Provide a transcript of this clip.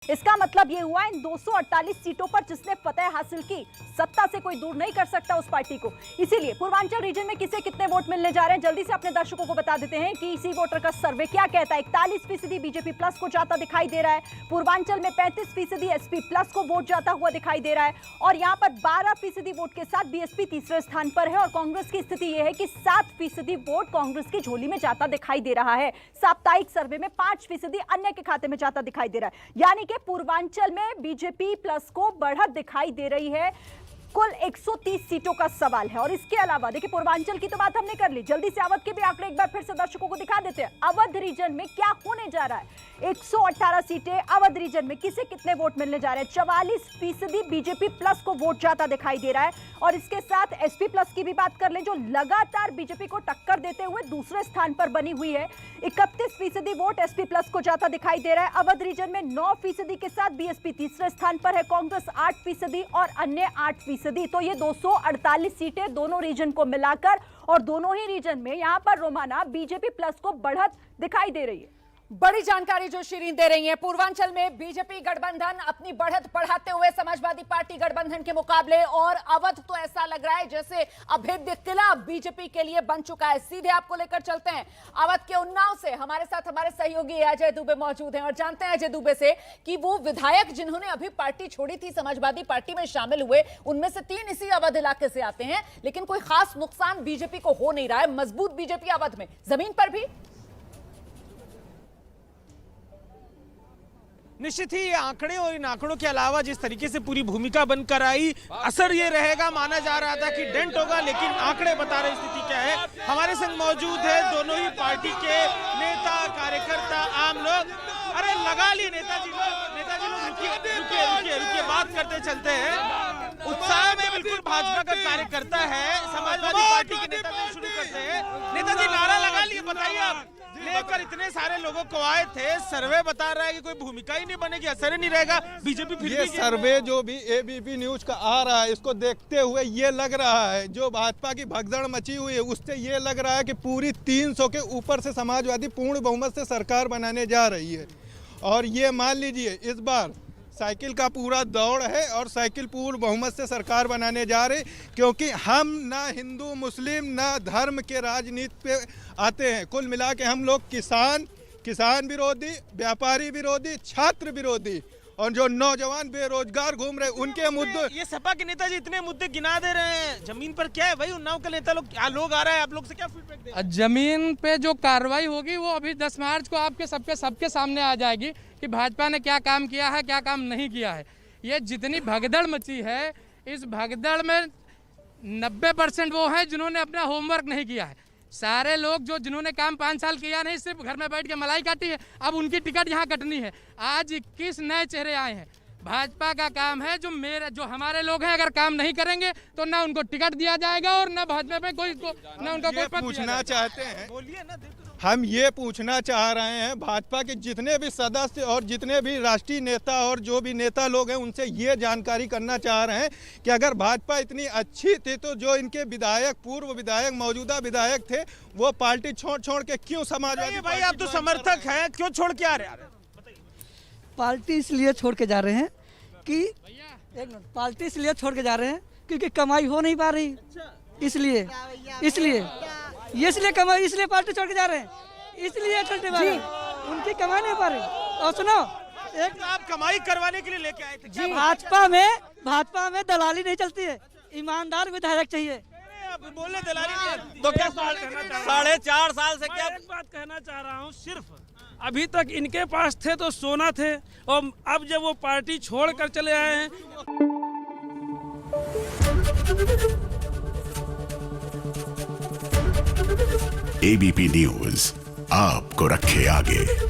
इसका मतलब ये हुआ इन 248 सीटों पर जिसने फतह हासिल की, सत्ता से कोई दूर नहीं कर सकता उस पार्टी को। इसीलिए पूर्वांचल रीजन में किसे कितने वोट मिलने जा रहे हैं, जल्दी से अपने दर्शकों को बता देते हैं कि इसी वोटर का सर्वे क्या कहता है। 41% बीजेपी प्लस को जाता दिखाई दे रहा है। पूर्वांचल में 35% एसपी प्लस को वोट जाता हुआ दिखाई दे रहा है और यहां पर 12% वोट के साथ बीएसपी तीसरे स्थान पर है और कांग्रेस की स्थिति यह है कि 7% वोट कांग्रेस की झोली में जाता दिखाई दे रहा है। साप्ताहिक सर्वे में 5% अन्य के खाते में जाता दिखाई दे रहा है, यानी कि पूर्वांचल में बीजेपी प्लस को बढ़त दिखाई दे रही है। कुल 130 सीटों का सवाल है और इसके अलावा देखिए पूर्वांचल की तो बात हमने कर ली, जल्दी से अवध के भी आंकड़े एक बार फिर से दर्शकों को दिखा देते हैं। अवध रीजन में क्या होने जा रहा है, 118 सीटें अवध रीजन में किसे कितने वोट मिलने जा रहे हैं। 44% बीजेपी प्लस को वोट जाता दिखाई दे रहा है और इसके साथ एसपी प्लस की भी बात कर लें जो लगातार बीजेपी को टक्कर देते हुए दूसरे स्थान पर बनी हुई है। 31% वोट एसपी प्लस को जाता दिखाई दे रहा है। अवध रीजन में 9% के साथ बीएसपी तीसरे स्थान पर है, कांग्रेस 8% और अन्य 8%। तो ये 248 सीटें दोनों रीजन को मिलाकर और दोनों ही रीजन में यहां पर रोमाना बीजेपी प्लस को बढ़त दिखाई दे रही है। बड़ी जानकारी जो शिरीन दे रही है। पूर्वांचल में बीजेपी गठबंधन अपनी बढ़त बढ़ाते हुए समाजवादी पार्टी गठबंधन के मुकाबले, और अवध तो ऐसा लग रहा है जैसे अभेद्य किला बीजेपी के लिए बन चुका है। सीधे आपको लेकर चलते हैं अवध के उन्नाव से। हमारे साथ हमारे सहयोगी अजय दुबे मौजूद हैं और जानते हैं अजय दुबे से कि वो विधायक जिन्होंने अभी पार्टी छोड़ी थी, समाजवादी पार्टी में शामिल हुए, उनमें से 3 इसी अवध इलाके से आते हैं, लेकिन कोई खास नुकसान बीजेपी को हो नहीं रहा है। मजबूत बीजेपी अवध में, जमीन पर भी। निश्चित ही ये आंकड़े और इन आंकड़ों के अलावा जिस तरीके से पूरी भूमिका बनकर आई, असर ये रहेगा। माना जा रहा था कि डेंट होगा, लेकिन आंकड़े बता रहे स्थिति क्या है। हमारे संग मौजूद है दोनों ही पार्टी के नेता, कार्यकर्ता, आम लोग। अरे लगा लिए नेताजी लोग रुकिए, बात करते चलते हैं। उत्साह में बिल्कुल भाजपा का कार्यकर्ता है, समाजवादी पार्टी के नेता से शुरू करते हैं। नेताजी नारा लगा लिए, बताइए आप लेकर इतने सारे लोगों को आए थे। सर्वे बता रहा है कि कोई भूमिका ही नहीं बनेगी, असर ही नहीं रहेगा बीजेपी फिर ये सर्वे जो भी एबीपी न्यूज का आ रहा है, इसको देखते हुए ये लग रहा है जो भाजपा की भगदड़ मची हुई है उससे ये लग रहा है कि पूरी 300 के ऊपर से समाजवादी पूर्ण बहुमत से सरकार बनाने जा रही है। और ये मान लीजिए इस बार साइकिल का पूरा दौड़ है और साइकिल पूर्ण बहुमत से सरकार बनाने जा रही, क्योंकि हम ना हिंदू मुस्लिम ना धर्म के राजनीति पे आते हैं। कुल मिला के हम लोग किसान विरोधी, व्यापारी विरोधी, छात्र विरोधी और जो नौजवान बेरोजगार घूम रहे उनके मुद्दे। ये सपा के नेताजी इतने मुद्दे गिना दे रहे हैं, जमीन पर क्या है भाई? उन्नाव का नेता लोग आ रहा है, आप लोग से क्या फीडबैक दे? जमीन पे जो कार्रवाई होगी वो अभी 10 मार्च को आपके सबके सामने आ जाएगी कि भाजपा ने क्या काम किया है, क्या काम नहीं किया है। ये जितनी भगदड़ मची है, इस भगदड़ में 90% वो हैं जिन्होंने अपना होमवर्क नहीं किया है। सारे लोग जिन्होंने काम 5 साल किया नहीं, सिर्फ घर में बैठ के मलाई काटी है, अब उनकी टिकट यहाँ कटनी है। आज 21 नए चेहरे आए हैं। भाजपा का काम है जो हमारे लोग हैं अगर काम नहीं करेंगे तो ना उनको टिकट दिया जाएगा और ना भाजपा में ना उनका कोई पद पूछना चाहते हैं, बोलिए ना। हम ये पूछना चाह रहे हैं भाजपा के जितने भी सदस्य और जितने भी राष्ट्रीय नेता और जो भी नेता लोग हैं उनसे ये जानकारी करना चाह रहे हैं कि अगर भाजपा इतनी अच्छी थी तो जो इनके विधायक, पूर्व विधायक, मौजूदा विधायक थे, वो पार्टी छोड़ के क्यों समाजवादी? भाई आप तो समर्थक हैं, क्यों छोड़ के आ रहे हैं? पार्टी इसलिए छोड़ के जा रहे हैं कि पार्टी इसलिए छोड़ के जा रहे हैं क्योंकि कमाई हो नहीं पा रही, इसलिए कमाई, इसलिए पार्टी छोड़ के जा रहे हैं, इसलिए उनकी कमाई नहीं पा रही। और सुनो, एक आप कमाई करवाने के लिए लेके आए थे जी, भाजपा में दलाली नहीं चलती है, ईमानदार विधायक चाहिए। बोले दलाली नहीं, तो क्या 4.5 साल से क्या? एक बात कहना चाह रहा हूँ, सिर्फ अभी तक इनके पास थे तो सोना थे, और अब जब वो पार्टी छोड़ कर चले आए हैं। एबीपी न्यूज आपको रखे आगे।